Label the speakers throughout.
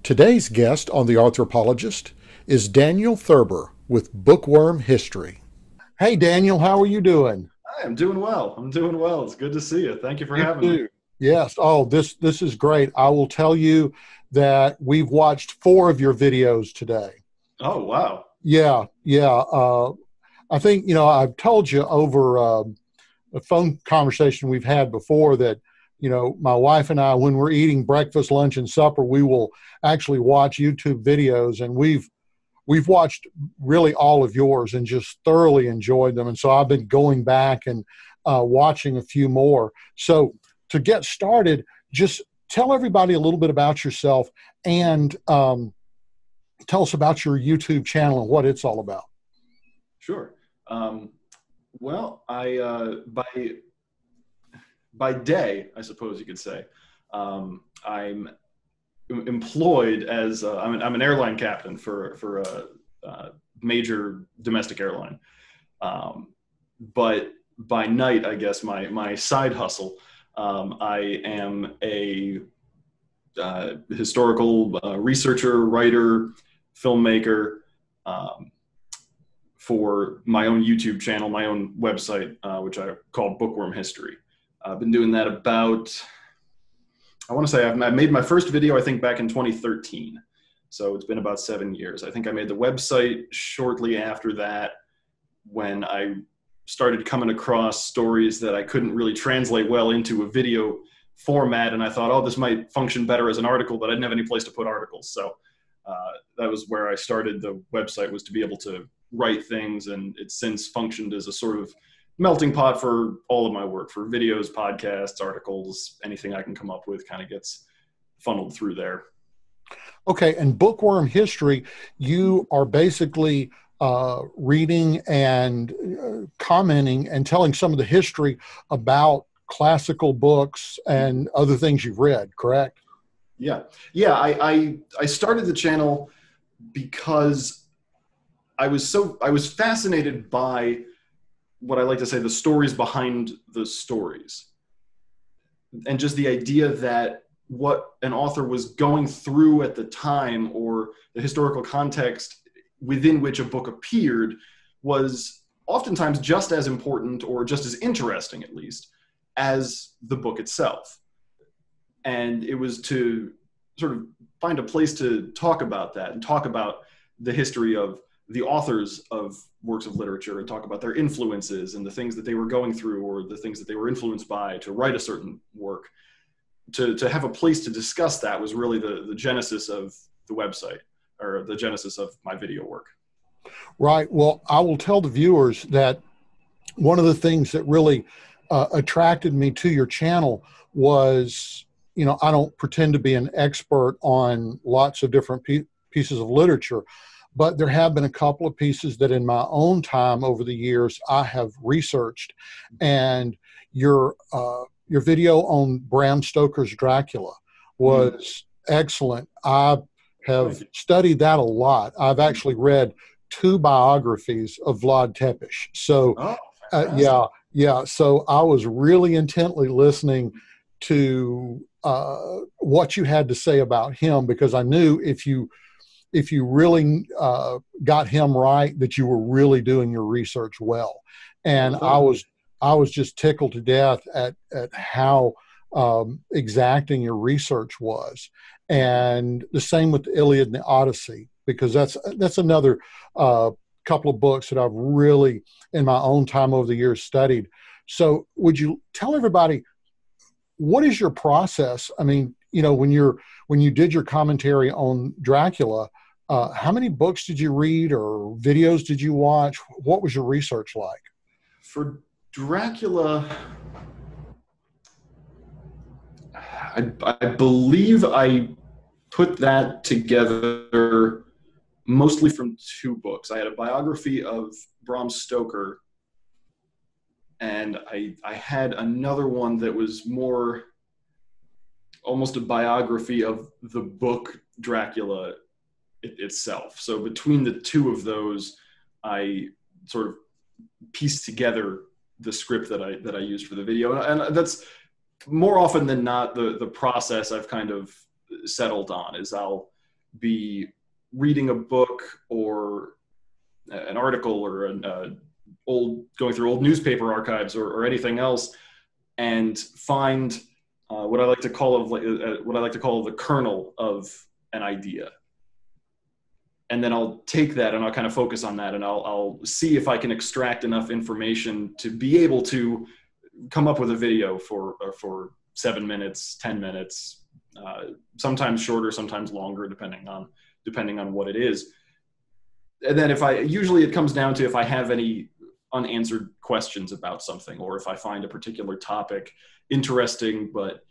Speaker 1: Today's guest on The Arthropologist is Daniel Thurber with Bookworm History. Hey, Daniel, how are you doing?
Speaker 2: Hi, I'm doing well. It's good to see you. Thank you for
Speaker 1: You
Speaker 2: having me.
Speaker 1: too. Yes. Oh, this is great. I will tell you that we've watched 4 of your videos today.
Speaker 2: Oh, wow.
Speaker 1: Yeah. I think, I've told you over a phone conversation we've had before that, my wife and I, when we're eating breakfast, lunch, and supper, we will actually watch YouTube videos, and we've watched really all of yours and just thoroughly enjoyed them. And so I've been going back and watching a few more. So to get started, just tell everybody a little bit about yourself and tell us about your YouTube channel and what it's all about.
Speaker 2: Sure. Well, by day, I suppose you could say, I'm employed as I'm an airline captain for a major domestic airline. But by night, I guess my side hustle, I am a historical researcher, writer, filmmaker, for my own YouTube channel, my own website, which I call Bookworm History. I've been doing that I want to say I made my first video, I think, back in 2013. So it's been about 7 years. I think I made the website shortly after that, when I started coming across stories that I couldn't really translate well into a video format. And I thought, oh, this might function better as an article, but I didn't have any place to put articles. So that was where I started the website, was to be able to write things. And it's since functioned as a sort of melting pot for all of my work, for videos, podcasts, articles, anything I can come up with kind of gets funneled through there.
Speaker 1: Okay, and Bookworm History, you are basically reading and commenting and telling some of the history about classical books and other things you've read, correct?
Speaker 2: Yeah. I started the channel because I was fascinated by what I like to say, the stories behind the stories, and just the idea that what an author was going through at the time, or the historical context within which a book appeared, was oftentimes just as important, or just as interesting, at least, as the book itself. And it was to sort of find a place to talk about that, and talk about the history of the authors of works of literature, and talk about their influences and the things that they were going through, or the things that they were influenced by to write a certain work. To have a place to discuss that was really the genesis of the website, or the genesis of my video work.
Speaker 1: Right. Well, I will tell the viewers that one of the things that really attracted me to your channel was, I don't pretend to be an expert on lots of different pieces of literature, but there have been a couple of pieces that in my own time over the years I have researched. And your video on Bram Stoker's Dracula was excellent. I have studied that a lot. I've actually read 2 biographies of Vlad Tepes. So, yeah. So I was really intently listening to what you had to say about him, because I knew if you really got him right, that you were really doing your research well. And I was just tickled to death at how exacting your research was. And the same with the Illiad and the Odyssey, because that's another couple of books that I've really, in my own time over the years, studied. So would you tell everybody, what is your process? I mean, when you did your commentary on Dracula, how many books did you read, or videos did you watch? What was your research like?
Speaker 2: For Dracula, I believe I put that together mostly from 2 books. I had a biography of Bram Stoker, and I had another one that was more almost a biography of the book Dracula itself. So between the 2 of those, I sort of pieced together the script that I used for the video. And that's more often than not the process I've kind of settled on, is I'll be reading a book or an article or going through old newspaper archives or anything else, and find what I like to call the kernel of an idea. And then I'll take that and I'll kind of focus on that, and I'll see if I can extract enough information to be able to come up with a video for 7 minutes, 10 minutes, sometimes shorter, sometimes longer, depending on what it is. And then usually it comes down to if I have any unanswered questions about something, or if I find a particular topic interesting but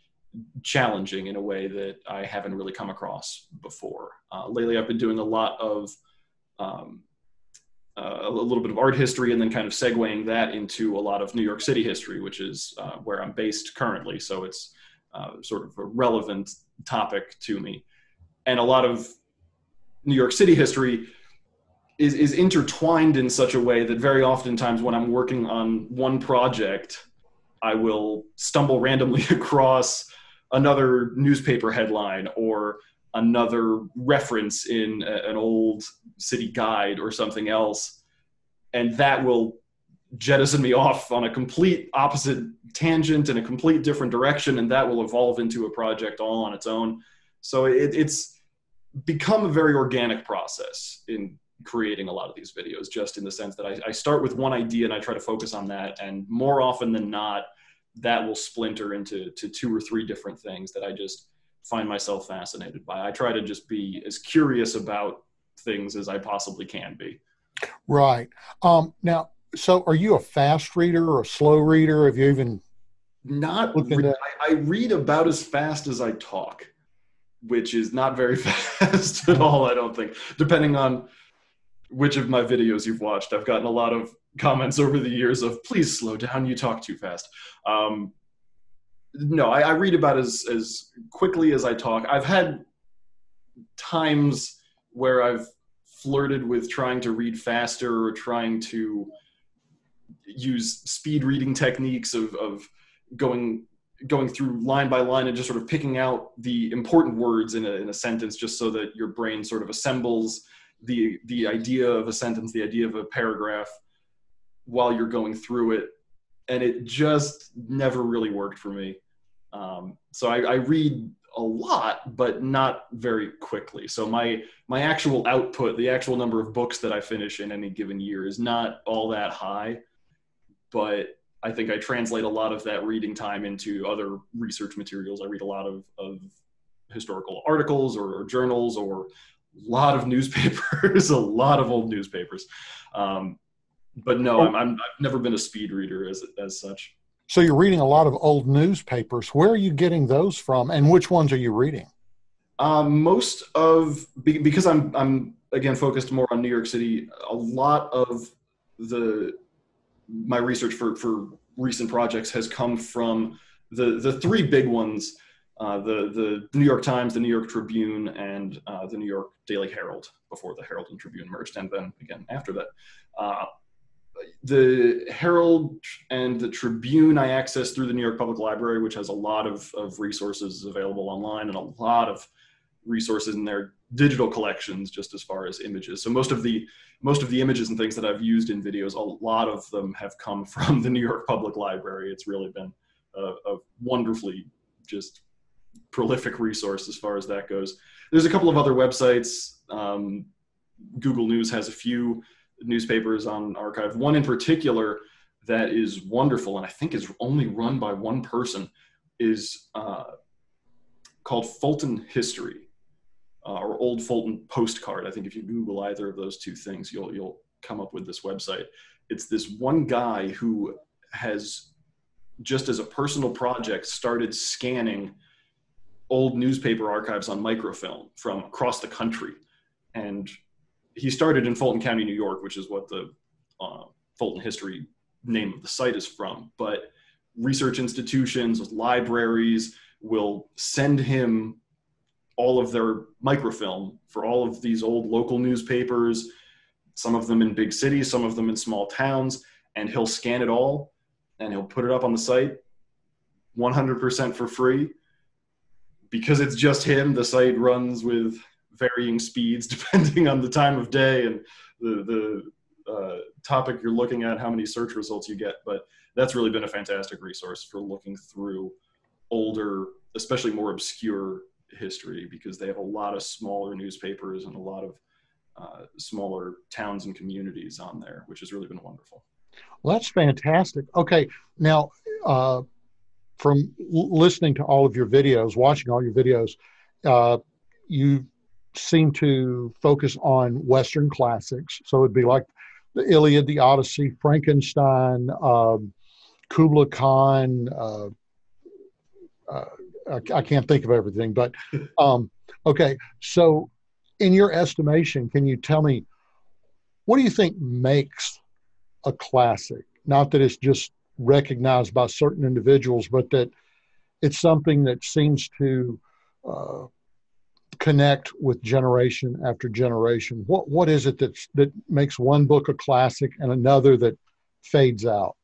Speaker 2: challenging in a way that I haven't really come across before. Lately, I've been doing a lot of a little bit of art history, and then kind of segueing that into a lot of New York City history, which is where I'm based currently. So it's sort of a relevant topic to me. And a lot of New York City history is intertwined in such a way that very oftentimes when I'm working on one project, I will stumble randomly across another newspaper headline or another reference in an old city guide or something else, and that will jettison me off on a complete opposite tangent in a complete different direction, and that will evolve into a project all on its own. So it's become a very organic process in creating a lot of these videos, just in the sense that I start with one idea and I try to focus on that, and more often than not, that will splinter into 2 or 3 different things that I just find myself fascinated by. I try to just be as curious about things as I possibly can be.
Speaker 1: Right. Now, so are you a fast reader or a slow reader? Have you even
Speaker 2: I read about as fast as I talk, which is not very fast at all, I don't think, depending on which of my videos you've watched. I've gotten a lot of comments over the years of, please slow down, you talk too fast. No, I read about as quickly as I talk. I've had times where I've flirted with trying to read faster or trying to use speed reading techniques of going through line by line and just sort of picking out the important words in a sentence, just so that your brain sort of assembles the idea of a sentence, the idea of a paragraph while you're going through it. And it just never really worked for me. So I read a lot, but not very quickly. So my actual output, the actual number of books that I finish in any given year, is not all that high, but I think I translate a lot of that reading time into other research materials. I read a lot of historical articles or journals, or a lot of newspapers, a lot of old newspapers. But no, I've never been a speed reader as such.
Speaker 1: So you're reading a lot of old newspapers. Where are you getting those from, and which ones are you reading?
Speaker 2: Because I'm again focused more on New York City, a lot of my research for recent projects has come from the 3 big ones, the New York Times, the New York Tribune, and the New York Daily Herald, before the Herald and Tribune merged, and then again after that. The Herald and the Tribune I access through the New York Public Library, which has a lot of resources available online, and a lot of resources in their digital collections, just as far as images. So most of the images and things that I've used in videos, a lot of them have come from the New York Public Library. It's really been a wonderfully just prolific resource as far as that goes. There's a couple of other websites. Google News has a few newspapers on archive. One in particular that is wonderful, and I think is only run by one person, is called Fulton History, or Old Fulton Postcard. I think if you Google either of those 2 things, you'll come up with this website. It's this one guy who has, just as a personal project, started scanning old newspaper archives on microfilm from across the country. And he started in Fulton County, New York, which is what the Fulton History name of the site is from. But research institutions, libraries will send him all of their microfilm for all of these old local newspapers, some of them in big cities, some of them in small towns, and he'll scan it all and he'll put it up on the site 100% for free. Because it's just him, the site runs with varying speeds depending on the time of day and the topic you're looking at, how many search results you get. But that's really been a fantastic resource for looking through older, especially more obscure history, because they have a lot of smaller newspapers and a lot of smaller towns and communities on there, which has really been wonderful.
Speaker 1: Well, that's fantastic. Okay, now from listening to all of your videos, watching all your videos, you seem to focus on Western classics. So it'd be like the Illiad, the Odyssey, Frankenstein, Kubla Khan. I can't think of everything, but okay. So in your estimation, can you tell me, what do you think makes a classic? Not that it's just recognized by certain individuals, but that it's something that seems to connect with generation after generation. What is it that makes one book a classic and another that fades out?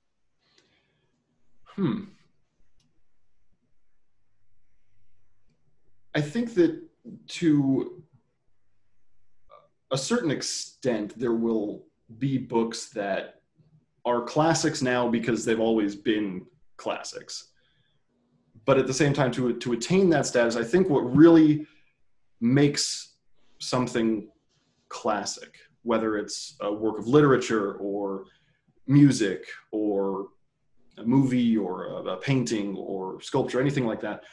Speaker 2: I think that to a certain extent, there will be books that are classics now because they've always been classics. But at the same time, to attain that status, I think what really makes something classic, whether it's a work of literature or music or a movie or a painting or sculpture, anything like that,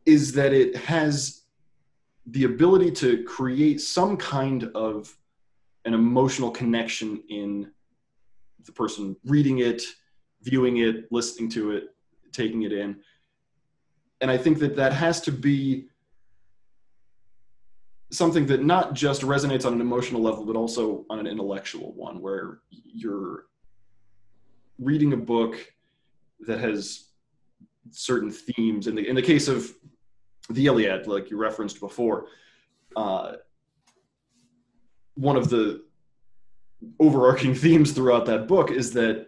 Speaker 2: is that it has the ability to create some kind of an emotional connection in the person reading it, viewing it, listening to it, taking it in. And I think that that has to be something that not just resonates on an emotional level, but also on an intellectual one, where you're reading a book that has certain themes. In the case of the Iliad, like you referenced before, one of the overarching themes throughout that book is that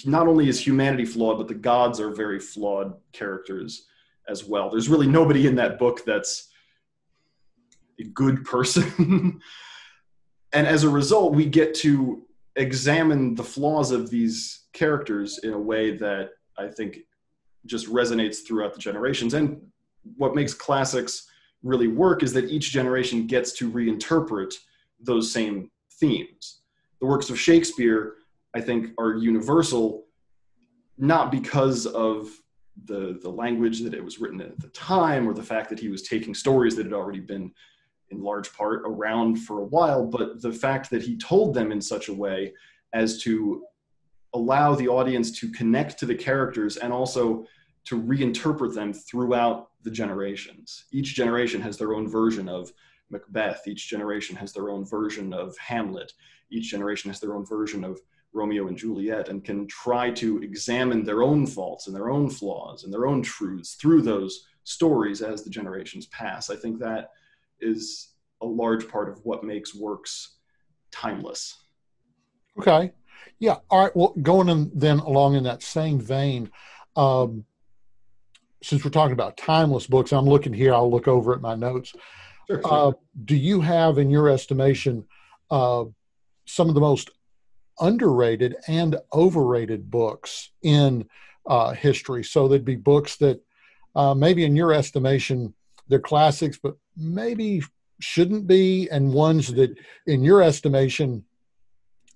Speaker 2: not only is humanity flawed, but the gods are very flawed characters as well. There's really nobody in that book that's a good person. And as a result, we get to examine the flaws of these characters in a way that I think just resonates throughout the generations. And what makes classics really work is that each generation gets to reinterpret those same themes. The works of Shakespeare, I think, are universal, not because of the language that it was written in at the time, or the fact that he was taking stories that had already been in large part around for a while, but the fact that he told them in such a way as to allow the audience to connect to the characters and also to reinterpret them throughout the generations. Each generation has their own version of Macbeth. Each generation has their own version of Hamlet. Each generation has their own version of Romeo and Juliet, and can try to examine their own faults and their own flaws and their own truths through those stories as the generations pass. I think that is a large part of what makes works timeless.
Speaker 1: Okay. Yeah. All right. Well, going in, then along in that same vein, since we're talking about timeless books, I'm looking here, I'll look over at my notes.
Speaker 2: Sure.
Speaker 1: Do you have, in your estimation, some of the most underrated and overrated books in history? So there'd be books that maybe in your estimation, they're classics, but maybe shouldn't be, and ones that in your estimation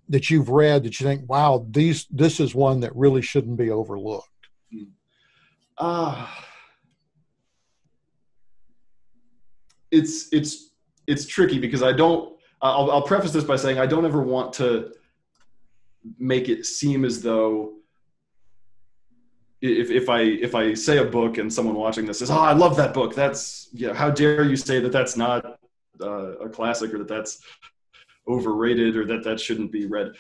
Speaker 1: that you've read that you think, wow, this is one that really shouldn't be overlooked.
Speaker 2: It's tricky because I'll preface this by saying I don't ever want to make it seem as though if I say a book and someone watching this says, "Oh, I love that book," that's, how dare you say that that's not a classic, or that that's overrated, or that shouldn't be read.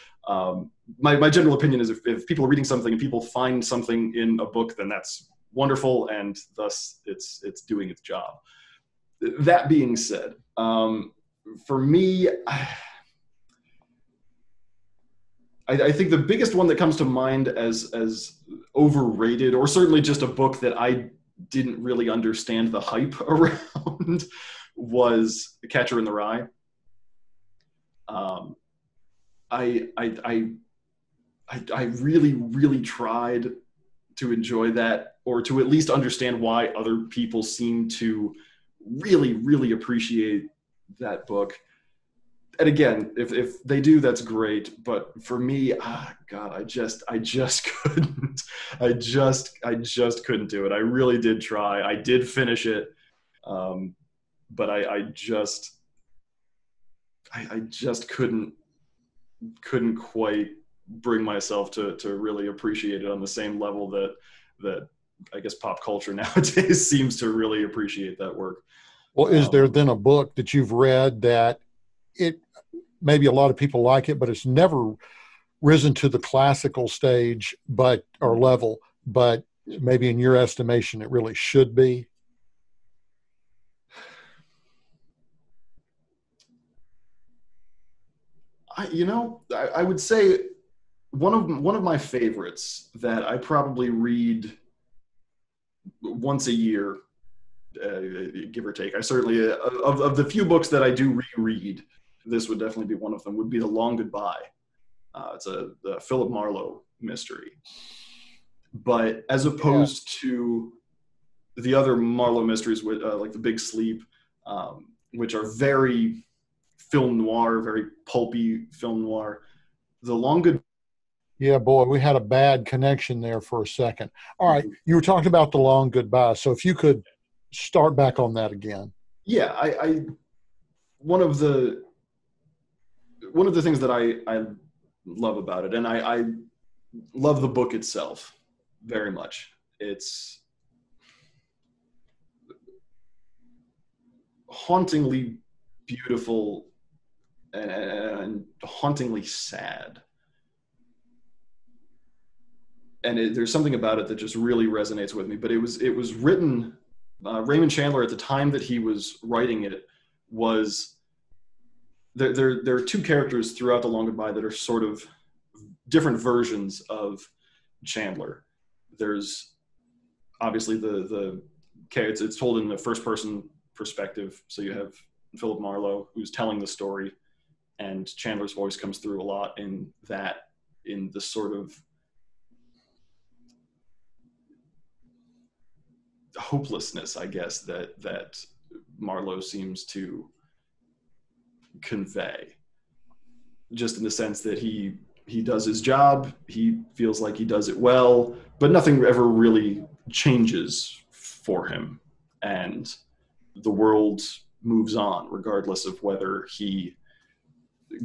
Speaker 2: My general opinion is if people are reading something and people find something in a book, then that's wonderful, and thus it's doing its job. That being said, for me, I think the biggest one that comes to mind as overrated, or certainly just a book that I didn't really understand the hype around, was Catcher in the Rye. I really, really tried to enjoy that, or to at least understand why other people seem to really, really appreciate that book. And again, if they do, that's great. But for me, God, I just couldn't. I just couldn't do it. I really did try. I did finish it, but I just couldn't quite bring myself to really appreciate it on the same level that I guess pop culture nowadays seems to really appreciate that work.
Speaker 1: Well, is there then a book that you've read that maybe a lot of people like it, but it's never risen to the classical stage, or level, but maybe in your estimation, it really should be?
Speaker 2: I would say one of my favorites that I probably read once a year, give or take. I certainly, of the few books that I do reread, this would definitely be one of them, would be The Long Goodbye. It's a Philip Marlowe mystery. But as opposed to the other Marlowe mysteries, like The Big Sleep, which are very film noir, very pulpy film noir, The Long Goodbye.
Speaker 1: Yeah, boy, we had a bad connection there for a second. All right, you were talking about The Long Goodbye, so if you could start back on that again.
Speaker 2: Yeah, one of the things that I love about it, and I love the book itself very much. It's hauntingly beautiful and hauntingly sad. And there's something about it that just really resonates with me. But it was written, Raymond Chandler, at the time that he was writing it, was there are two characters throughout The Long Goodbye that are sort of different versions of Chandler. There's obviously it's told in the first person perspective. So you have Philip Marlowe, who's telling the story, and Chandler's voice comes through a lot in the sort of hopelessness, I guess, that Marlowe seems to convey, just in the sense that he does his job, he feels like he does it well, but nothing ever really changes for him, and the world moves on regardless of whether he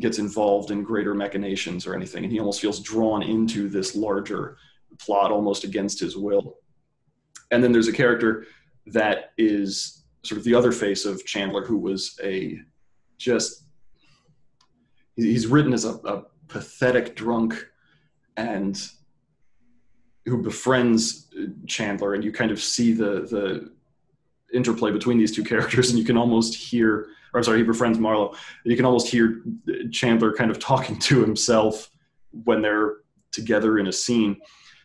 Speaker 2: gets involved in greater machinations or anything, and he almost feels drawn into this larger plot almost against his will. And then there's a character that is sort of the other face of Chandler, who was he's written as a pathetic drunk, and who befriends Chandler, and you kind of see the interplay between these two characters, and you can almost hear, he befriends Marlowe, and you can almost hear Chandler kind of talking to himself when they're together in a scene.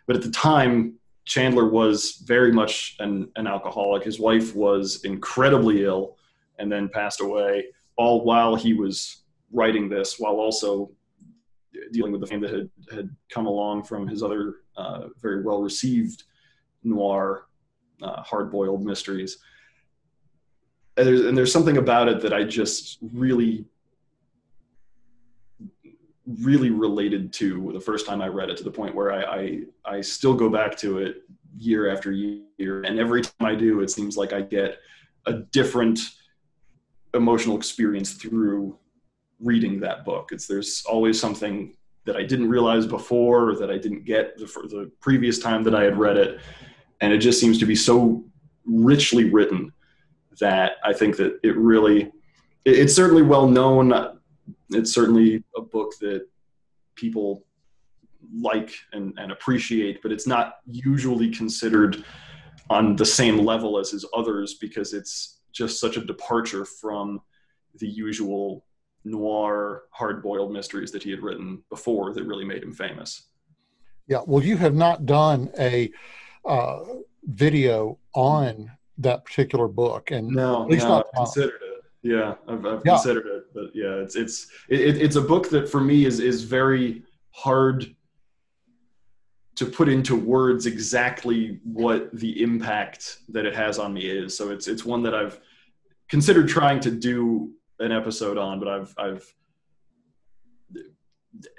Speaker 2: But at the time, Chandler was very much an alcoholic. His wife was incredibly ill and then passed away, all while he was writing this, while also dealing with the fame that had come along from his other very well-received noir, hard-boiled mysteries. And there's something about it that I just really, really related to the first time I read it, to the point where I still go back to it year after year. And every time I do, it seems like I get a different emotional experience through reading that book. There's always something that I didn't realize before, or that I didn't get the previous time that I had read it. And it just seems to be so richly written that I think that it's certainly well known. It's certainly a book that people like and appreciate, but it's not usually considered on the same level as his others, because it's just such a departure from the usual noir, hard-boiled mysteries that he had written before that really made him famous.
Speaker 1: Yeah, well, you have not done a video on that particular book, and
Speaker 2: no,
Speaker 1: at least
Speaker 2: I've considered it. Yeah, I've
Speaker 1: Yeah.
Speaker 2: considered it, but yeah, it's a book that for me is very hard to put into words exactly what the impact that it has on me is. So it's one that I've considered trying to do an episode on, but I've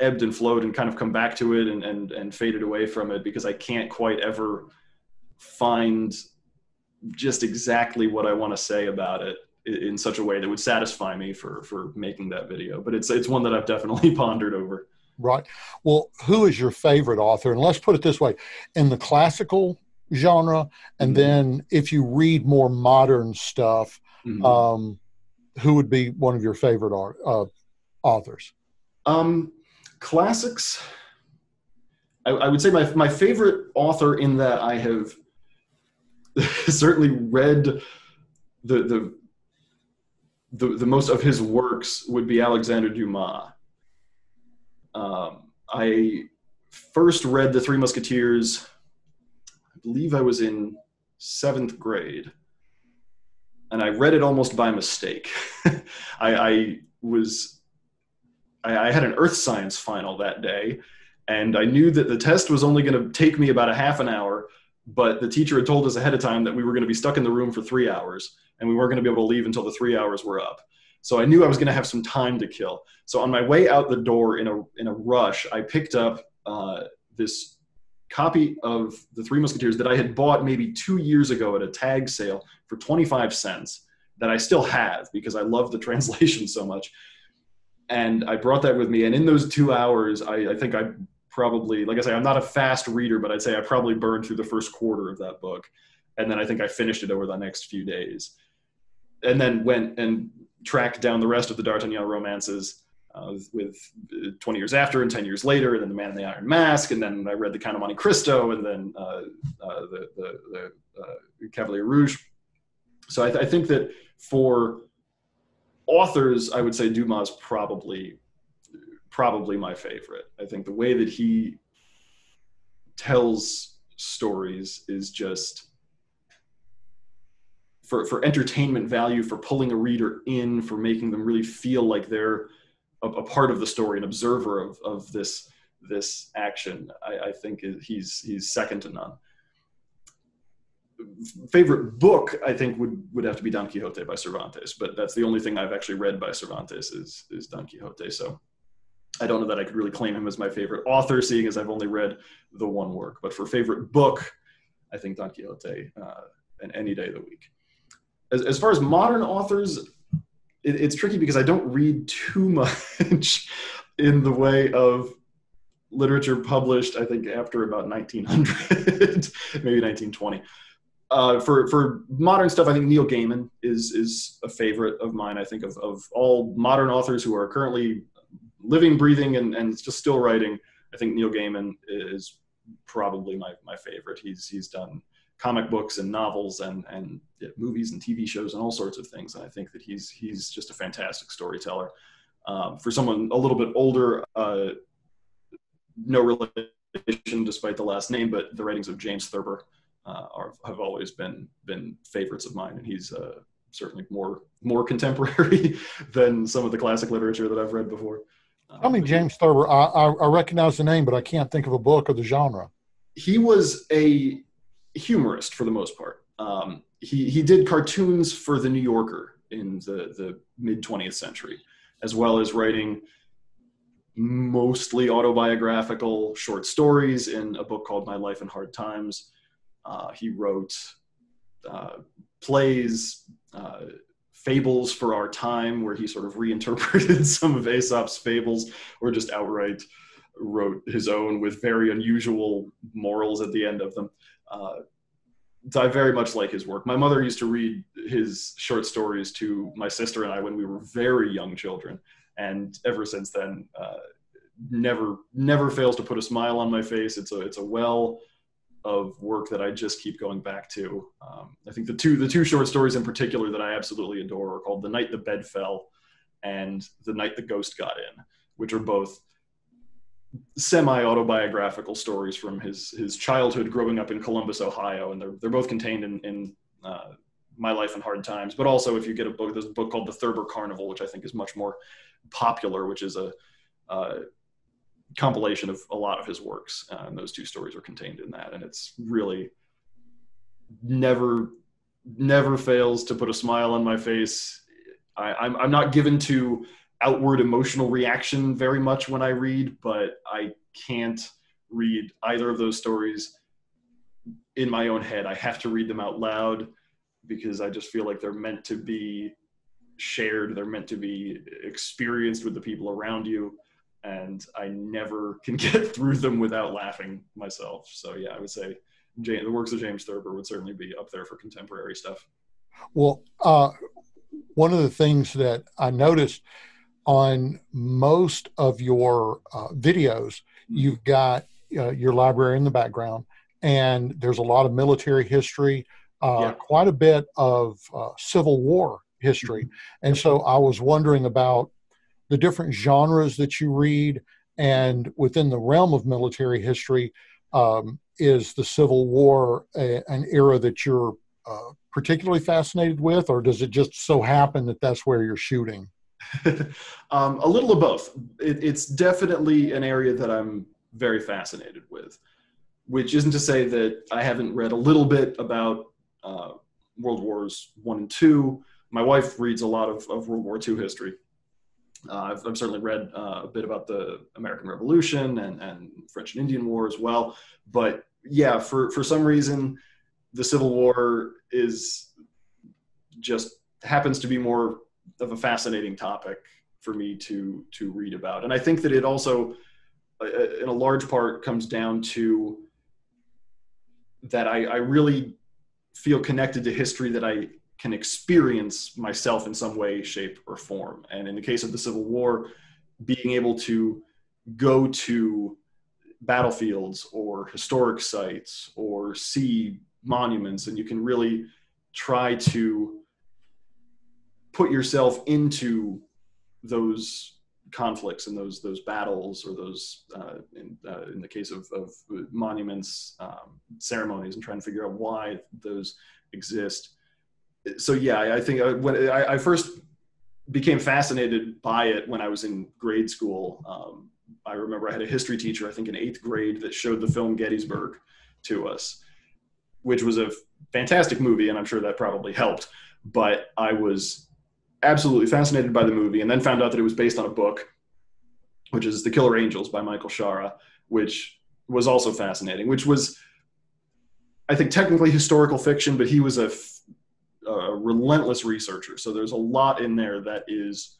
Speaker 2: ebbed and flowed and kind of come back to it and faded away from it because I can't quite ever find just exactly what I want to say about it in such a way that would satisfy me for making that video. But it's one that I've definitely pondered over.
Speaker 1: Right. Well, who is your favorite author? And let's put it this way, in the classical genre, and
Speaker 2: Mm-hmm.
Speaker 1: then if you read more modern stuff,
Speaker 2: Mm-hmm.
Speaker 1: who would be one of your favorite authors?
Speaker 2: Classics. I would say my favorite author in that I have certainly read the most of his works would be Alexander Dumas. I first read the Three Musketeers, I believe I was in 7th grade, and I read it almost by mistake. I had an earth science final that day, and I knew that the test was only going to take me about a half an hour, but the teacher had told us ahead of time that we were going to be stuck in the room for 3 hours, and we weren't going to be able to leave until the 3 hours were up. So I knew I was going to have some time to kill. So on my way out the door in a rush, I picked up this copy of The Three Musketeers that I had bought maybe 2 years ago at a tag sale for 25 cents that I still have because I love the translation so much. And I brought that with me. And in those 2 hours, I think I probably, like I say, I'm not a fast reader, but I'd say I probably burned through the first quarter of that book. And then I think I finished it over the next few days. And then went and tracked down the rest of the D'Artagnan romances with 20 years after and 10 years later, and then The Man in the Iron Mask, and then I read The Count of Monte Cristo, and then the Cavalier Rouge. So I think that for authors, I would say Dumas probably my favorite. I think the way that he tells stories is just for entertainment value, for pulling a reader in, for making them really feel like they're a part of the story, an observer of this action. I think he's second to none. Favorite book, I think, would have to be Don Quixote by Cervantes, but that's the only thing I've actually read by Cervantes is Don Quixote. So I don't know that I could really claim him as my favorite author, seeing as I've only read the one work. But for favorite book, I think Don Quixote and any day of the week. As far as modern authors, it's tricky because I don't read too much in the way of literature published, I think, after about 1900, maybe 1920. For modern stuff, I think Neil Gaiman is a favorite of mine. I think of all modern authors who are currently living, breathing, and just still writing, I think Neil Gaiman is probably my favorite. He's done comic books and novels and movies and TV shows and all sorts of things. And I think that he's just a fantastic storyteller. For someone a little bit older, no relation despite the last name, but the writings of James Thurber have always been favorites of mine. And he's certainly more contemporary than some of the classic literature that I've read before.
Speaker 1: I mean, James Thurber, I recognize the name, but I can't think of a book or the genre.
Speaker 2: He was a humorist for the most part. He did cartoons for The New Yorker in the mid 20th century, as well as writing mostly autobiographical short stories in a book called My Life in Hard Times. He wrote plays, fables for our time, where he sort of reinterpreted some of Aesop's fables, or just outright wrote his own with very unusual morals at the end of them. So I very much like his work. My mother used to read his short stories to my sister and I when we were very young children, and ever since then, never fails to put a smile on my face. It's a well of work that I just keep going back to. I think the two short stories in particular that I absolutely adore are called The Night the Bed Fell and The Night the Ghost Got In, which are both semi-autobiographical stories from his childhood growing up in Columbus, Ohio, and they're both contained in My Life in Hard Times, but also if you get a book, there's a book called The Thurber Carnival, which I think is much more popular, which is a compilation of a lot of his works. And those two stories are contained in that. And it's really never fails to put a smile on my face. I'm not given to outward emotional reaction very much when I read, but I can't read either of those stories in my own head. I have to read them out loud because I just feel like they're meant to be shared. They're meant to be experienced with the people around you. And I never can get through them without laughing myself. So yeah, I would say the works of James Thurber would certainly be up there for contemporary stuff.
Speaker 1: Well, one of the things that I noticed on most of your videos, you've got your library in the background, and there's a lot of military history, quite a bit of Civil War history. And so I was wondering about the different genres that you read, and within the realm of military history, is the Civil War an era that you're particularly fascinated with, or does it just so happen that that's where you're shooting?
Speaker 2: A little of both. It's definitely an area that I'm very fascinated with, which isn't to say that I haven't read a little bit about World Wars I and II. My wife reads a lot of World War II history. I've certainly read a bit about the American Revolution and French and Indian War as well. But yeah, for some reason, the Civil War just happens to be more of a fascinating topic for me to read about. And I think that it also, in a large part, comes down to that I really feel connected to history that I can experience myself in some way, shape, or form. And in the case of the Civil War, being able to go to battlefields or historic sites or see monuments, and you can really try to put yourself into those conflicts and those battles, or those in the case of monuments, ceremonies, and trying to figure out why those exist. So yeah, I think when I first became fascinated by it when I was in grade school. I remember I had a history teacher, I think in 8th grade, that showed the film Gettysburg to us, which was a fantastic movie, and I'm sure that probably helped. But I was absolutely fascinated by the movie, and then found out that it was based on a book, which is The Killer Angels by Michael Shara, which was also fascinating, which was, I think, technically historical fiction, but he was a relentless researcher. So there's a lot in there that is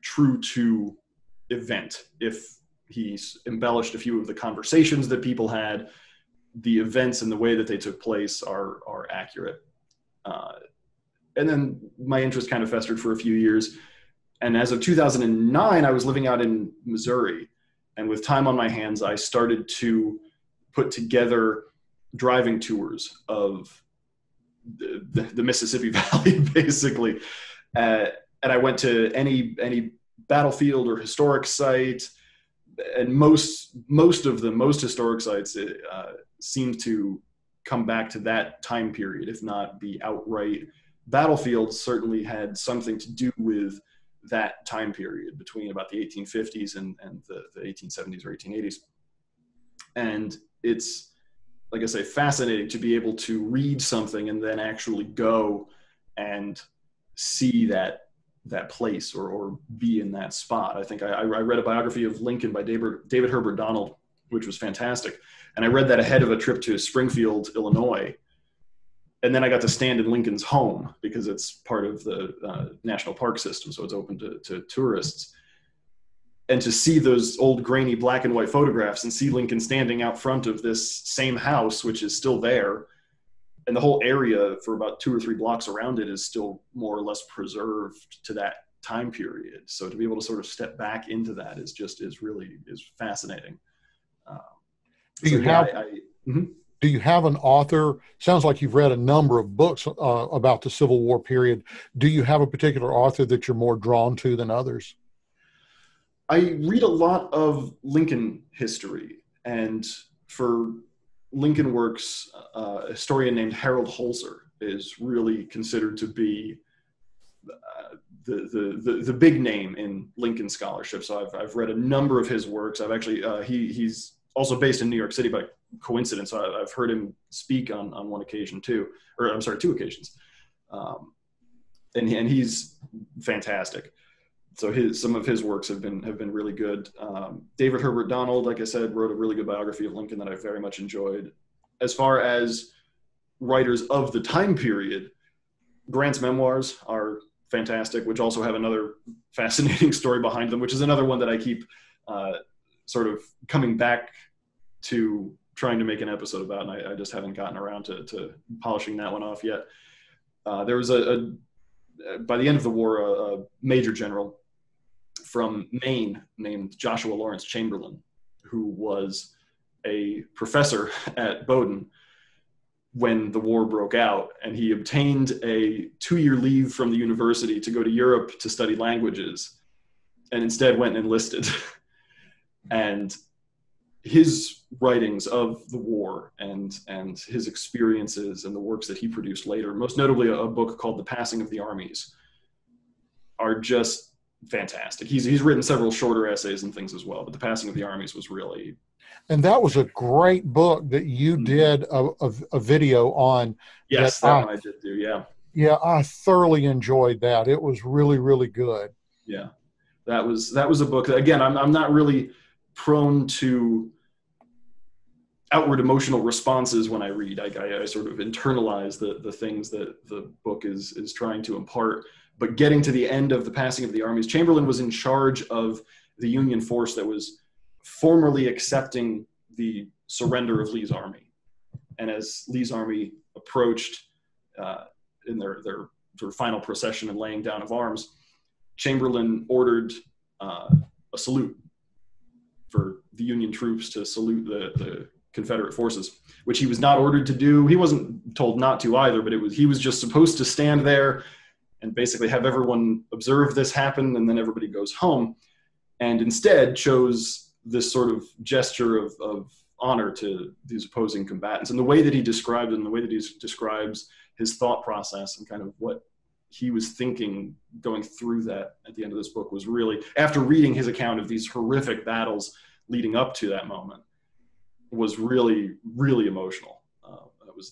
Speaker 2: true to event. If he's embellished a few of the conversations that people had, the events and the way that they took place are accurate. And then my interest kind of festered for a few years. And as of 2009, I was living out in Missouri. And with time on my hands, I started to put together driving tours of the Mississippi Valley, basically. And I went to any battlefield or historic site. And most of the most historic sites seem to come back to that time period, if not be outright. Battlefields certainly had something to do with that time period between about the 1850s and the 1870s or 1880s. And it's, like I say, fascinating to be able to read something and then actually go and see that place or be in that spot. I think I read a biography of Lincoln by David Herbert Donald, which was fantastic. And I read that ahead of a trip to Springfield, Illinois. And then I got to stand in Lincoln's home because it's part of the national park system, so it's open to tourists. And to see those old grainy black and white photographs and see Lincoln standing out front of this same house, which is still there, and the whole area for about 2 or 3 blocks around it is still more or less preserved to that time period. So to be able to sort of step back into that is really fascinating.
Speaker 1: Do you have an author? Sounds like you've read a number of books about the Civil War period. Do you have a particular author that you're more drawn to than others?
Speaker 2: I read a lot of Lincoln history, and for Lincoln works, a historian named Harold Holzer is really considered to be the big name in Lincoln scholarship. So I've read a number of his works. I've actually he's also based in New York City by coincidence. So I've heard him speak on one occasion too, or I'm sorry, 2 occasions. And he's fantastic. So some of his works have been really good. David Herbert Donald, like I said, wrote a really good biography of Lincoln that I very much enjoyed. As far as writers of the time period, Grant's memoirs are fantastic, which also have another fascinating story behind them, which is another one that I keep sort of coming back to trying to make an episode about, and I just haven't gotten around to polishing that one off yet. There was by the end of the war, a major general from Maine named Joshua Lawrence Chamberlain, who was a professor at Bowdoin when the war broke out, and he obtained a 2-year leave from the university to go to Europe to study languages, and instead went and enlisted. And his writings of the war and his experiences and the works that he produced later, most notably a book called The Passing of the Armies, are just fantastic. He's written several shorter essays and things as well, but The Passing of the Armies was really...
Speaker 1: And that was a great book that you did a video on.
Speaker 2: Yes, that one I did do, yeah.
Speaker 1: Yeah, I thoroughly enjoyed that. It was really, really good.
Speaker 2: Yeah, that was a book that, again, I'm not really prone to outward emotional responses when I read. I sort of internalize the things that the book is trying to impart. But getting to the end of The Passing of the Armies, Chamberlain was in charge of the Union force that was formally accepting the surrender of Lee's army. And as Lee's army approached in their sort of final procession and laying down of arms, Chamberlain ordered a salute for the Union troops to salute the Confederate forces, which he was not ordered to do. He wasn't told not to either, but he was just supposed to stand there and basically have everyone observe this happen, and then everybody goes home, and instead chose this sort of gesture of honor to these opposing combatants. And the way that he described it, and the way that he describes his thought process and kind of what he was thinking going through that at the end of this book was really, after reading his account of these horrific battles leading up to that moment, was really, really emotional.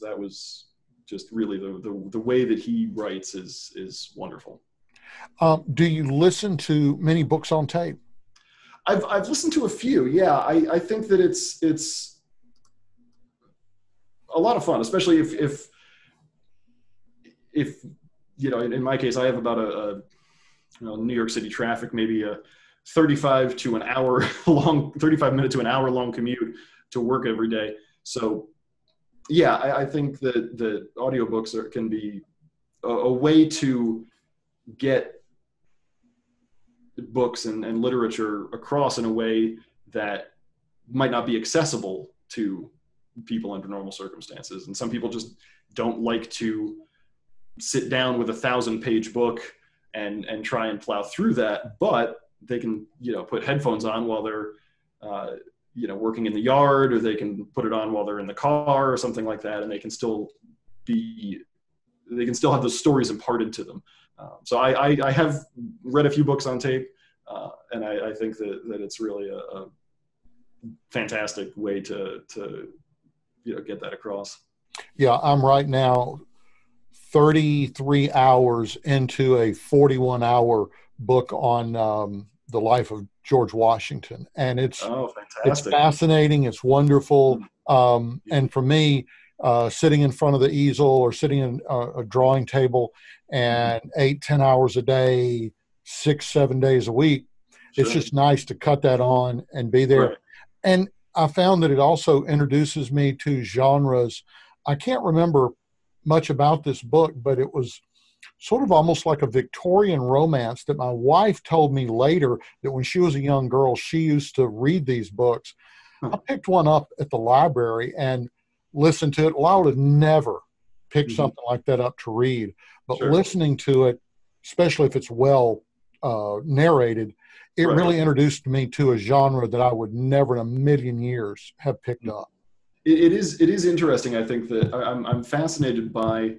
Speaker 2: That was just really the way that he writes is wonderful.
Speaker 1: Do you listen to many books on tape?
Speaker 2: I've listened to a few. Yeah, I think that it's a lot of fun, especially if you know, in my case, I have about a New York City traffic, maybe a 35 minute to an hour long commute to work every day. So yeah, I think that audiobooks can be a way to get books and literature across in a way that might not be accessible to people under normal circumstances. And some people just don't like to sit down with a 1,000-page book and try and plow through that, but they can, put headphones on while they're, working in the yard, or they can put it on while they're in the car or something like that. And they can still have those stories imparted to them. So I have read a few books on tape, and I think that it's really a fantastic way to get that across.
Speaker 1: Yeah, I'm right now 33 hours into a 41-hour book on the life of George Washington, and it's fascinating. It's wonderful, and for me, sitting in front of the easel or sitting in a drawing table and 8-10 hours a day, 6-7 days a week, it's just nice to cut that on and be there. Right. And I found that it also introduces me to genres. I can't remember much about this book, but it was sort of almost like a Victorian romance that my wife told me later that when she was a young girl, she used to read these books. I picked one up at the library and listened to it. Well, I would have never picked something like that up to read, but listening to it, especially if it's well narrated, it really introduced me to a genre that I would never in a million years have picked up.
Speaker 2: It is interesting. I think that I'm fascinated by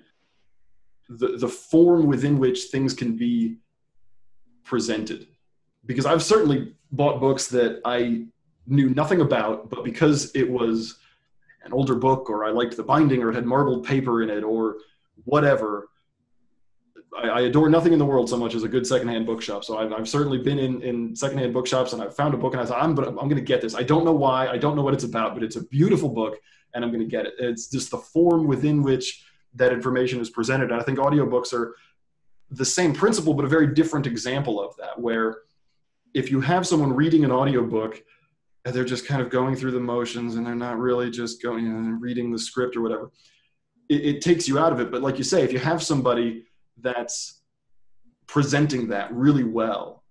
Speaker 2: the form within which things can be presented. Because I've certainly bought books that I knew nothing about, but because it was an older book, or I liked the binding, or it had marbled paper in it, or whatever, I adore nothing in the world so much as a good secondhand bookshop. So I've certainly been in secondhand bookshops, and I've found a book and I thought, I'm going to get this. I don't know why, I don't know what it's about, but it's a beautiful book and I'm going to get it. It's just the form within which that information is presented. And I think audiobooks are the same principle, but a very different example of that, where if you have someone reading an audiobook and they're just kind of going through the motions and they're not really just going and reading the script or whatever, it takes you out of it. But like you say, if you have somebody that's presenting that really well,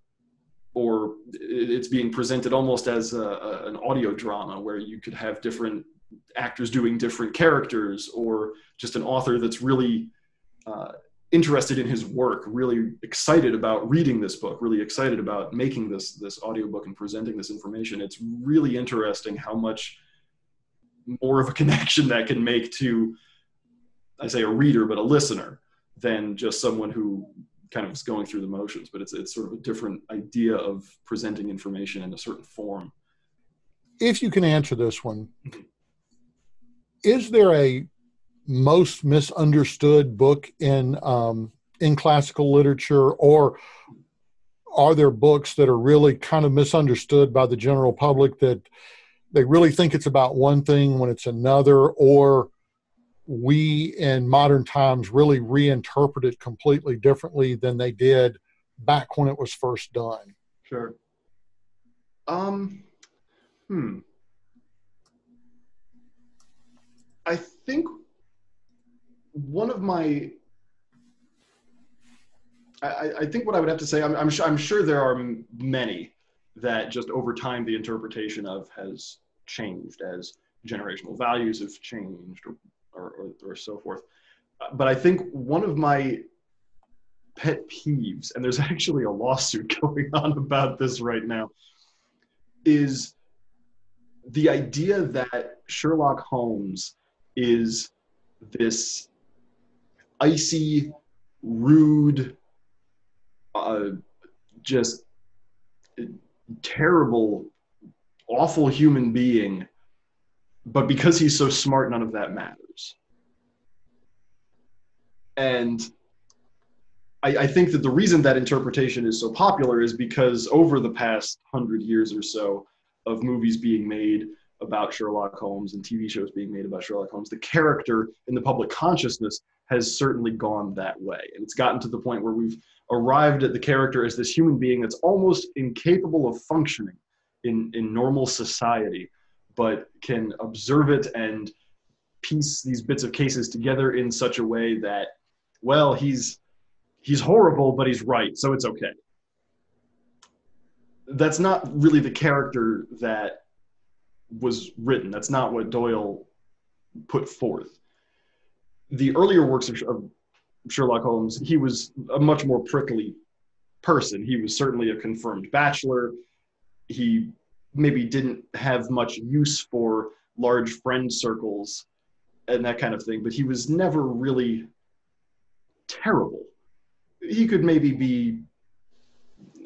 Speaker 2: or it's being presented almost as an audio drama where you could have different actors doing different characters, or just an author that's really interested in his work, really excited about reading this book, really excited about making this audiobook and presenting this information. It's really interesting how much more of a connection that can make to, I say a reader, but a listener, than just someone who kind of is going through the motions. But it's sort of a different idea of presenting information in a certain form.
Speaker 1: If you can answer this one, is there a most misunderstood book in classical literature, or are there books that are really kind of misunderstood by the general public, that they really think it's about one thing when it's another, or we in modern times really reinterpret it completely differently than they did back when it was first done?
Speaker 2: Sure. I think one of my, I think what I would have to say, I'm sure there are many that just over time the interpretation of has changed as generational values have changed, or so forth. But I think one of my pet peeves, and there's actually a lawsuit going on about this right now, is the idea that Sherlock Holmes is this icy, rude, just terrible, awful human being, but because he's so smart, none of that matters. And I think that the reason that interpretation is so popular is because over the past 100 years or so of movies being made about Sherlock Holmes and TV shows being made about Sherlock Holmes, the character in the public consciousness has certainly gone that way. And it's gotten to the point where we've arrived at the character as this human being that's almost incapable of functioning in normal society, but can observe it and piece these bits of cases together in such a way that, well, he's horrible, but he's right, so it's okay. That's not really the character that was written. That's not what Doyle put forth. The earlier works of Sherlock Holmes, he was a much more prickly person. He was certainly a confirmed bachelor. He maybe didn't have much use for large friend circles and that kind of thing, but he was never really terrible. He could maybe be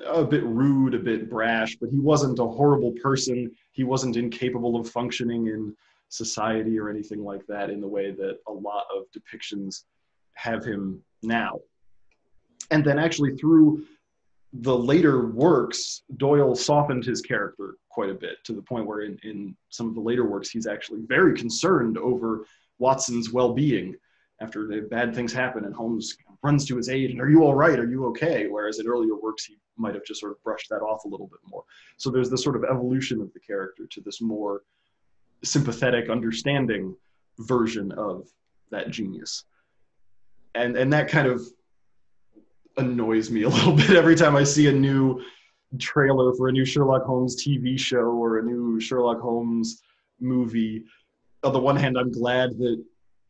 Speaker 2: a bit rude, a bit brash, but he wasn't a horrible person. He wasn't incapable of functioning in society or anything like that in the way that a lot of depictions have him now. And then actually through the later works, Doyle softened his character quite a bit, to the point where in some of the later works, he's actually very concerned over Watson's well-being after the bad things happen, and Holmes runs to his aid and, "Are you all right? Are you okay?" Whereas in earlier works, he might have just sort of brushed that off a little bit more. So there's this sort of evolution of the character to this more sympathetic, understanding version of that genius. And that kind of annoys me a little bit every time I see a new trailer for a new Sherlock Holmes TV show or a new Sherlock Holmes movie. On the one hand, I'm glad that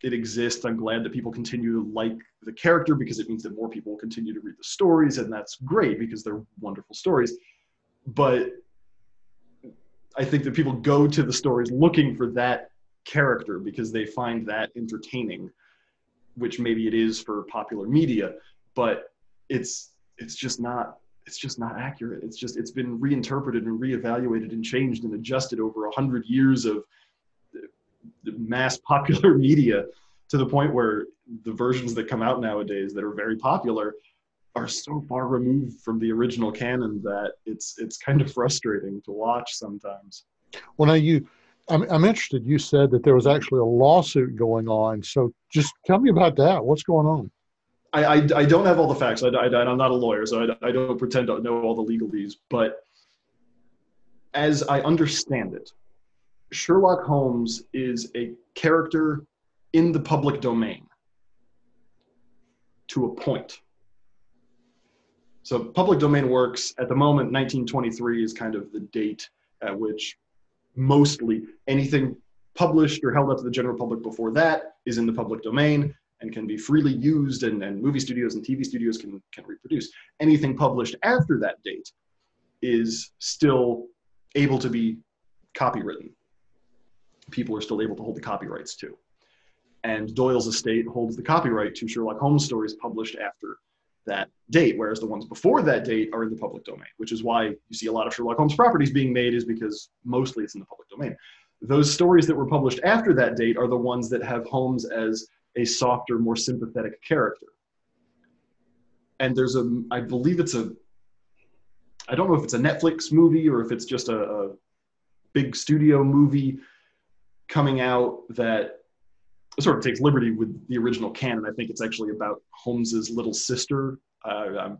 Speaker 2: it exists. I'm glad that people continue to like the character, because it means that more people will continue to read the stories, and that's great because they're wonderful stories. But I think that people go to the stories looking for that character because they find that entertaining. which maybe it is for popular media, but it's just not accurate. It's been reinterpreted and reevaluated and changed and adjusted over 100 years of the mass popular media, to the point where the versions that come out nowadays that are very popular are so far removed from the original canon that it's kind of frustrating to watch sometimes.
Speaker 1: Well, now I'm interested. You said that there was actually a lawsuit going on. So just tell me about that. What's going on?
Speaker 2: I don't have all the facts. I'm not a lawyer, so I don't pretend to know all the legalese. But as I understand it, Sherlock Holmes is a character in the public domain to a point. So public domain works, at the moment, 1923 is kind of the date at which mostly anything published or held up to the general public before that is in the public domain and can be freely used, and movie studios and TV studios can reproduce. Anything published after that date is still able to be copywritten. People are still able to hold the copyrights to. And Doyle's estate holds the copyright to Sherlock Holmes stories published after that date, whereas the ones before that date are in the public domain, which is why you see a lot of Sherlock Holmes properties being made, is because mostly it's in the public domain. Those stories that were published after that date are the ones that have Holmes as a softer, more sympathetic character. And there's I believe I don't know if it's a Netflix movie or if it's just a big studio movie coming out that sort of takes liberty with the original canon. I think it's actually about Holmes's little sister. I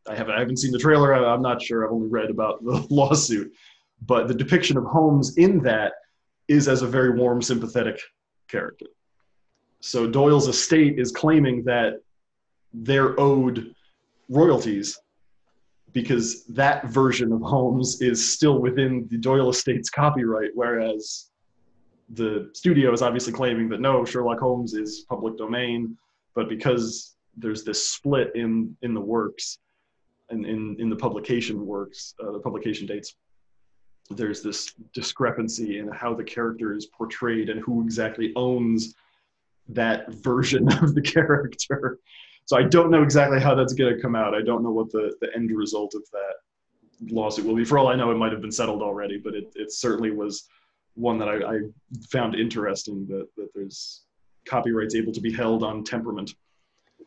Speaker 2: haven't seen the trailer. I'm not sure. I've only read about the lawsuit. But the depiction of Holmes in that is as a very warm, sympathetic character. So Doyle's estate is claiming that they're owed royalties because that version of Holmes is still within the Doyle estate's copyright, whereas the studio is obviously claiming that no, Sherlock Holmes is public domain, but because there's this split in the works and in the publication works, the publication dates, there's this discrepancy in how the character is portrayed and who exactly owns that version of the character. So I don't know exactly how that's going to come out. I don't know what the end result of that lawsuit will be. For all I know, it might have been settled already, but it certainly was one that I found interesting, that there's copyrights able to be held on temperament.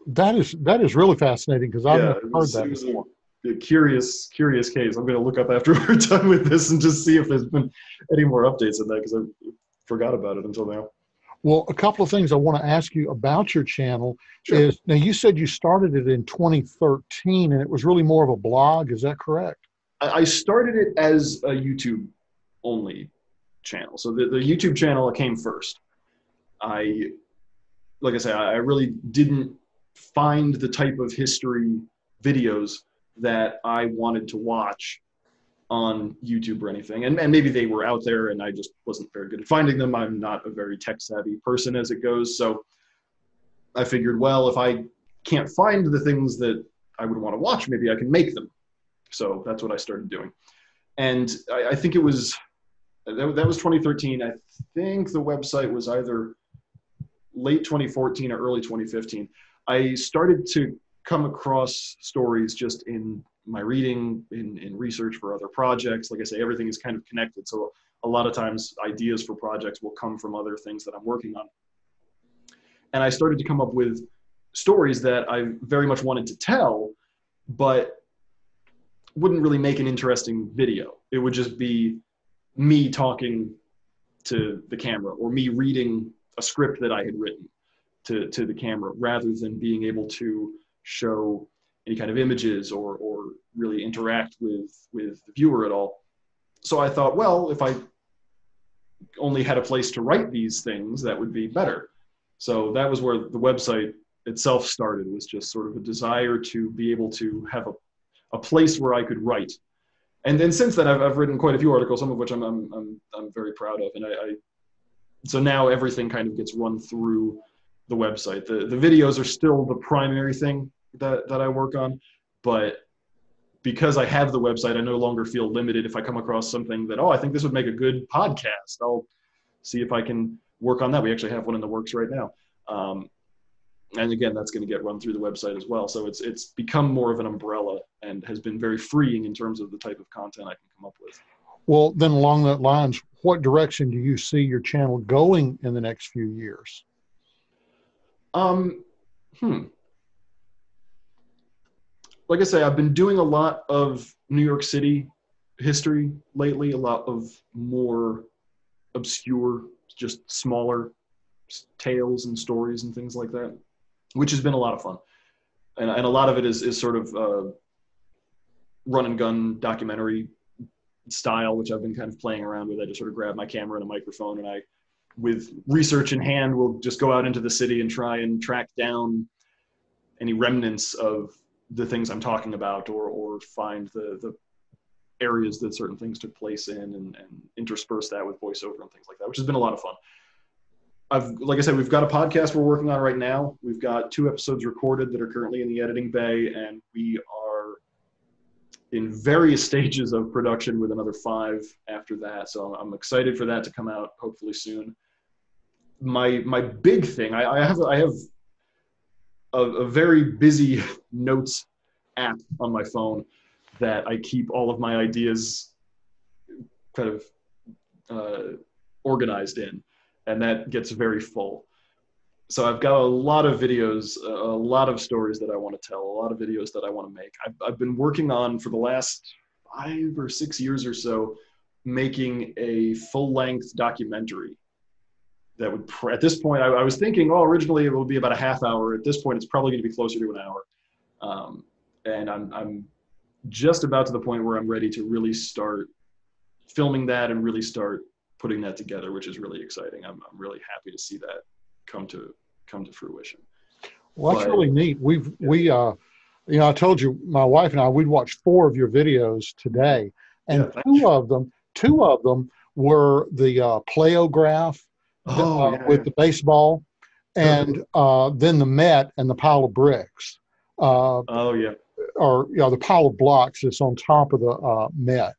Speaker 1: That is really fascinating, because I've never heard that before.
Speaker 2: A curious case. I'm going to look up after we're done with this and just see if there's been any more updates on that, because I forgot about it until now.
Speaker 1: Well, a couple of things I want to ask you about your channel.
Speaker 2: Sure.
Speaker 1: Is, now you said you started it in 2013 and it was really more of a blog. Is that correct?
Speaker 2: I started it as a YouTube only channel. So the YouTube channel came first. Like I say, I really didn't find the type of history videos that I wanted to watch on YouTube or anything. And maybe they were out there and I just wasn't very good at finding them. I'm not a very tech savvy person as it goes. So I figured, well, if I can't find the things that I would want to watch, maybe I can make them. So that's what I started doing. And I think that was 2013. I think the website was either late 2014 or early 2015. I started to come across stories just in my reading, in research for other projects. Like I say, everything is kind of connected. So a lot of times ideas for projects will come from other things that I'm working on. And I started to come up with stories that I very much wanted to tell, but wouldn't really make an interesting video. It would just be me talking to the camera, or me reading a script that I had written to the camera, rather than being able to show any kind of images or really interact with the viewer at all. So I thought, well, if I only had a place to write these things, that would be better. So that was where the website itself started, was just sort of a desire to be able to have a place where I could write. And then since then, I've written quite a few articles, some of which I'm very proud of. And so now everything kind of gets run through the website. The videos are still the primary thing that I work on, but because I have the website, I no longer feel limited. If I come across something that, I think this would make a good podcast, I'll see if I can work on that. We actually have one in the works right now. And again, that's going to get run through the website as well. So it's become more of an umbrella and has been very freeing in terms of the type of content I can come up with.
Speaker 1: Well, then along that lines, what direction do you see your channel going in the next few years?
Speaker 2: Like I say, I've been doing a lot of New York City history lately, a lot of more obscure, just smaller tales and stories and things like that, which has been a lot of fun. And a lot of it is sort of run and gun documentary style, which I've been kind of playing around with. I just sort of grab my camera and a microphone, and I, with research in hand, will just go out into the city and try and track down any remnants of the things I'm talking about, or find the areas that certain things took place in, and intersperse that with voiceover and things like that, which has been a lot of fun. Like I said, we've got a podcast we're working on right now. We've got 2 episodes recorded that are currently in the editing bay, and we are in various stages of production with another 5 after that. So I'm excited for that to come out hopefully soon. My big thing, I have a very busy notes app on my phone that I keep all of my ideas kind of organized in, and that gets very full. So I've got a lot of videos, a lot of stories that I want to tell, a lot of videos that I want to make. I've been working on, for the last 5 or 6 years or so, making a full-length documentary that would, at this point, I was thinking, originally it would be about a half hour. At this point, it's probably going to be closer to an hour. And I'm just about to the point where I'm ready to really start filming that and really start putting that together, which is really exciting. I'm really happy to see that come to fruition.
Speaker 1: Well, that's really neat. I told you, my wife and I, we'd watched 4 of your videos today, and two of them were the playograph with the baseball, and then the Met and the pile of bricks. Or the pile of blocks that's on top of the Met.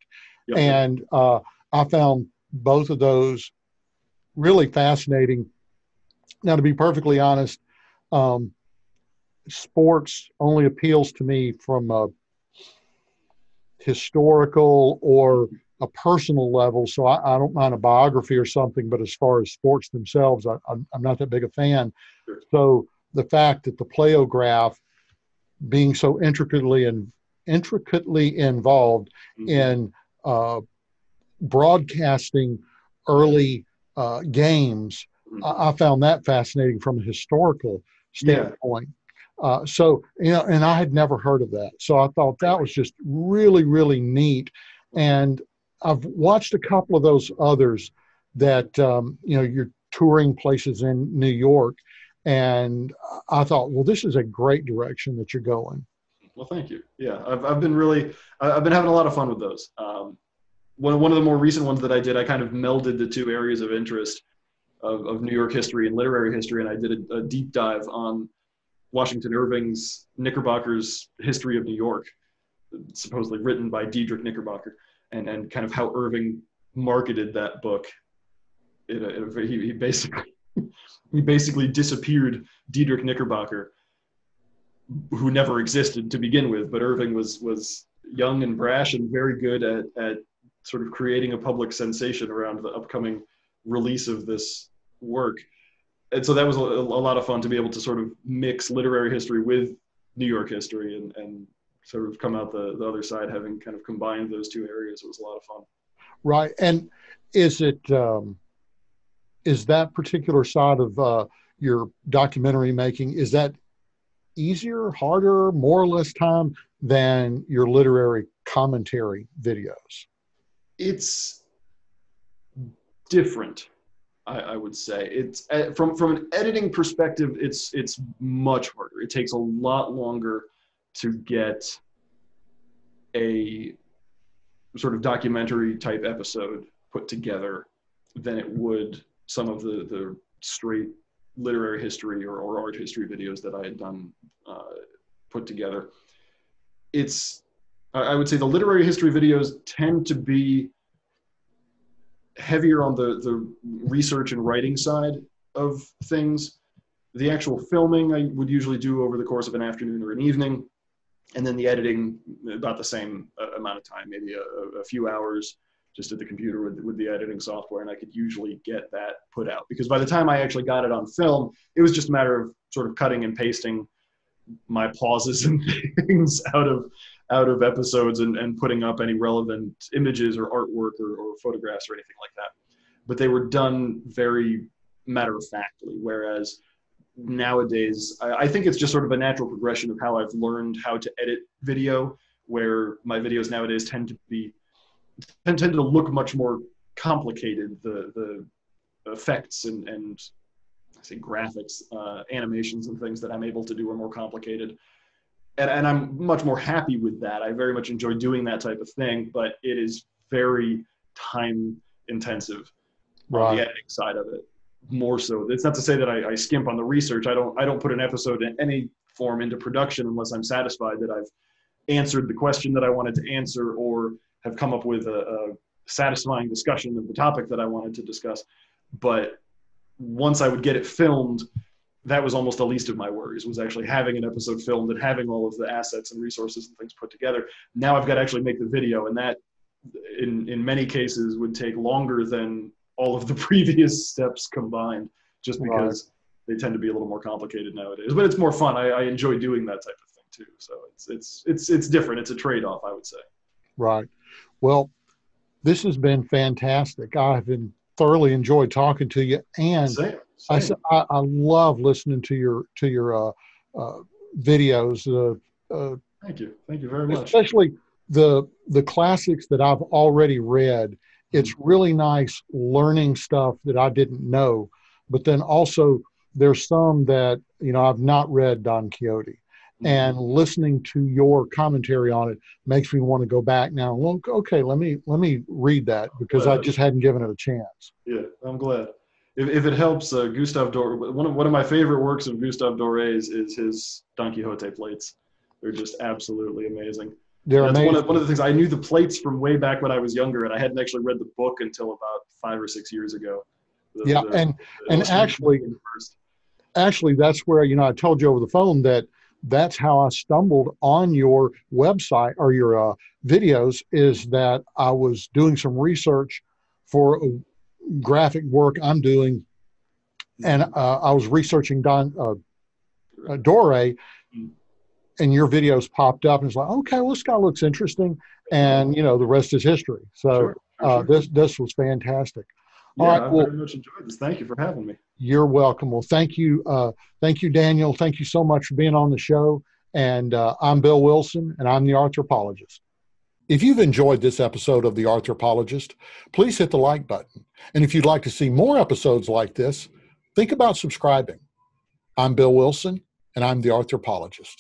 Speaker 1: Yep. And I found both of those really fascinating. Now, to be perfectly honest, sports only appeals to me from a historical or a personal level, so I don't mind a biography or something, but as far as sports themselves, I'm not that big a fan. Sure. So the fact that the playograph, being so intricately involved in broadcasting early games, I found that fascinating from a historical standpoint. And I had never heard of that. So I thought that was just really, really neat. And I've watched a couple of those others that, you're touring places in New York. And I thought, well, this is a great direction that you're going.
Speaker 2: Well, thank you. Yeah, I've been having a lot of fun with those. One of the more recent ones that I did, I kind of melded the 2 areas of interest of New York history and literary history, and I did a deep dive on Washington Irving's Knickerbocker's History of New York, supposedly written by Diedrich Knickerbocker, and kind of how Irving marketed that book. He basically disappeared Diedrich Knickerbocker, who never existed to begin with, but Irving was young and brash and very good at sort of creating a public sensation around the upcoming release of this work. And so that was a lot of fun to be able to sort of mix literary history with New York history and sort of come out the other side, having kind of combined those 2 areas. It was a lot of fun.
Speaker 1: Right. And is that particular side of your documentary making, is that easier, harder, more or less time than your literary commentary videos?
Speaker 2: It's different, I would say. It's from an editing perspective, it's much harder. It takes a lot longer to get a sort of documentary type episode put together than it would some of the straight literary history or art history videos that I had done put together. I would say the literary history videos tend to be heavier on the research and writing side of things, The actual filming I would usually do over the course of an afternoon or an evening, and then the editing about the same amount of time, maybe a few hours just at the computer with the editing software, and I could usually get that put out. Because by the time I actually got it on film, it was just a matter of sort of cutting and pasting my pauses and things out of episodes and putting up any relevant images or artwork or photographs or anything like that. But they were done very matter-of-factly, whereas nowadays, I think it's just sort of a natural progression of how I've learned how to edit video, where my videos nowadays tend to look much more complicated. The effects and I say graphics, animations and things that I'm able to do are more complicated. And I'm much more happy with that. I very much enjoy doing that type of thing, but it is very time intensive on the editing side of it. More so. It's not to say that I skimp on the research. I don't put an episode in any form into production unless I'm satisfied that I've answered the question that I wanted to answer or have come up with a satisfying discussion of the topic that I wanted to discuss. But once I would get it filmed, that was almost the least of my worries, was actually having an episode filmed and having all of the assets and resources and things put together. Now I've got to actually make the video, and that in many cases would take longer than all of the previous steps combined, just because they tend to be a little more complicated nowadays. But it's more fun. I enjoy doing that type of thing too. So it's different. It's a trade-off, I would say.
Speaker 1: Right. Well, this has been fantastic. I've been thoroughly enjoyed talking to you, and
Speaker 2: Same.
Speaker 1: I love listening to your videos.
Speaker 2: Thank you very much.
Speaker 1: Especially the classics that I've already read. It's really nice learning stuff that I didn't know, but then also there's some that, I've not read Don Quixote, and listening to your commentary on it makes me want to go back now. Well, okay, let me read that, because I just hadn't given it a chance.
Speaker 2: Yeah, I'm glad. If it helps, Gustave Doré, one of my favorite works of Gustave Doré's is his Don Quixote plates. They're just absolutely amazing.
Speaker 1: They're amazing.
Speaker 2: One of the things, I knew the plates from way back when I was younger, and I hadn't actually read the book until about 5 or 6 years ago.
Speaker 1: Actually, that's where, I told you over the phone that's how I stumbled on your website or your videos, is that I was doing some research for a graphic work I'm doing, and I was researching Doré, and your videos popped up, and it's like, okay, well, this guy looks interesting, and the rest is history. So sure. This was fantastic.
Speaker 2: All right, I very much enjoyed this. Thank you for having me.
Speaker 1: You're welcome. Well, thank you, Daniel. Thank you so much for being on the show. And I'm Bill Wilson, and I'm the Arthropologist. If you've enjoyed this episode of The Arthropologist, please hit the like button. And if you'd like to see more episodes like this, think about subscribing. I'm Bill Wilson, and I'm the Arthropologist.